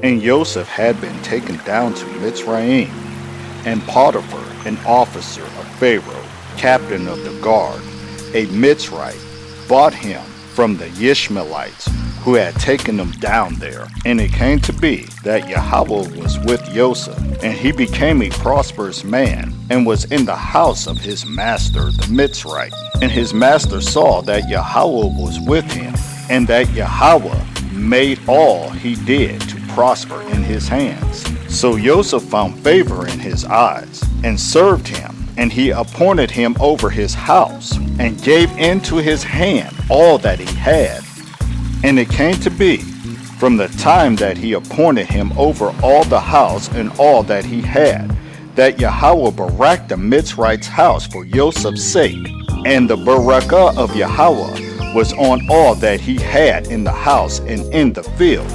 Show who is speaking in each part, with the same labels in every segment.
Speaker 1: And Joseph had been taken down to Mitzrayim, and Potiphar, an officer of Pharaoh, captain of the guard, a Mitzrite, bought him from the Ishmaelites who had taken him down there. And it came to be that Yahweh was with Joseph, and he became a prosperous man, and was in the house of his master the Mitzrite. And his master saw that Yahweh was with him, and that Yahweh made all he did to prosper in his hands. So Joseph found favor in his eyes, and served him, and he appointed him over his house, and gave into his hand all that he had. And it came to be, from the time that he appointed him over all the house and all that he had, that Yahweh baraked the Mitzrite's house for Joseph's sake, and the barakah of Yahweh was on all that he had in the house and in the field.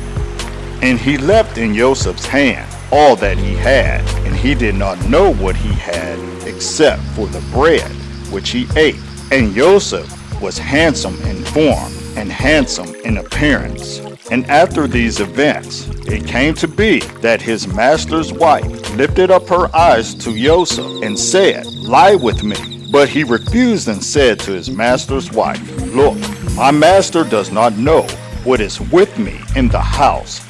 Speaker 1: And he left in Joseph's hand all that he had, and he did not know what he had except for the bread which he ate. And Joseph was handsome in form and handsome in appearance. And after these events, it came to be that his master's wife lifted up her eyes to Joseph and said, "Lie with me." But he refused and said to his master's wife, "Look, my master does not know what is with me in the house,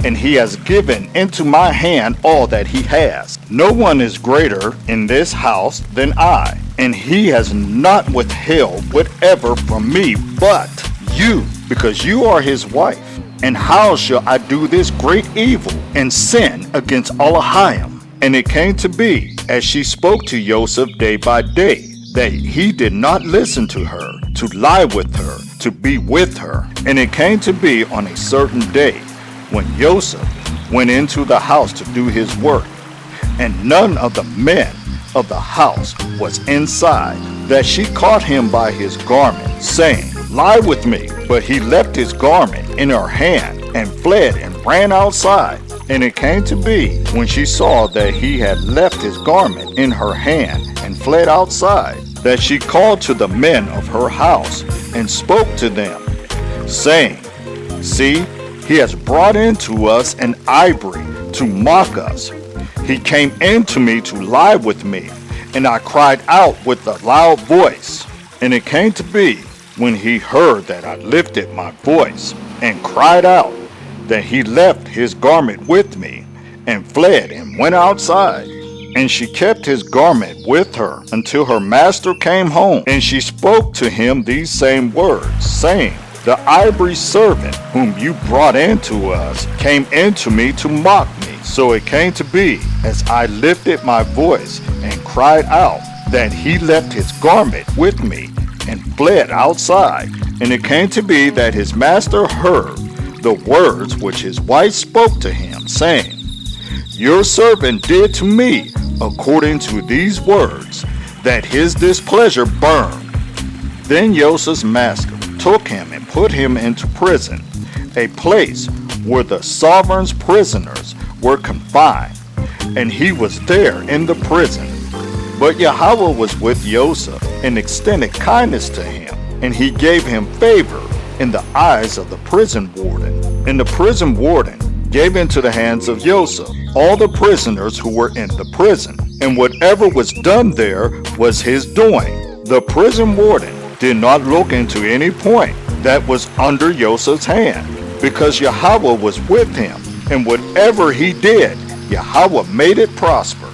Speaker 1: and he has given into my hand all that he has. No one is greater in this house than I, and he has not withheld whatever from me but you, because you are his wife. And how shall I do this great evil and sin against Elohim?" And it came to be, as she spoke to Joseph day by day, that he did not listen to her, to lie with her, to be with her. And it came to be on a certain day, when Joseph went into the house to do his work, and none of the men of the house was inside, that she caught him by his garment, saying, "Lie with me." But he left his garment in her hand, and fled and ran outside. And it came to be, when she saw that he had left his garment in her hand and fled outside, that she called to the men of her house, and spoke to them, saying, "See, he has brought into us an ivory to mock us. He came in to me to lie with me, and I cried out with a loud voice. And it came to be, when he heard that I lifted my voice and cried out, that he left his garment with me, and fled and went outside. And she kept his garment with her until her master came home. And she spoke to him these same words, saying, The ivory servant whom you brought into us came into me to mock me. So it came to be, as I lifted my voice and cried out, that he left his garment with me and fled outside. And it came to be that his master heard the words which his wife spoke to him, saying, Your servant did to me according to these words, that his displeasure burned. Then Joseph's master took him and put him into prison, a place where the sovereign's prisoners were confined, and he was there in the prison. But Yahweh was with Joseph and extended kindness to him, and he gave him favor in the eyes of the prison warden. And the prison warden gave into the hands of Joseph all the prisoners who were in the prison, and whatever was done there was his doing. The prison warden did not look into any point that was under Joseph's hand, because Yahweh was with him, and whatever he did, Yahweh made it prosper.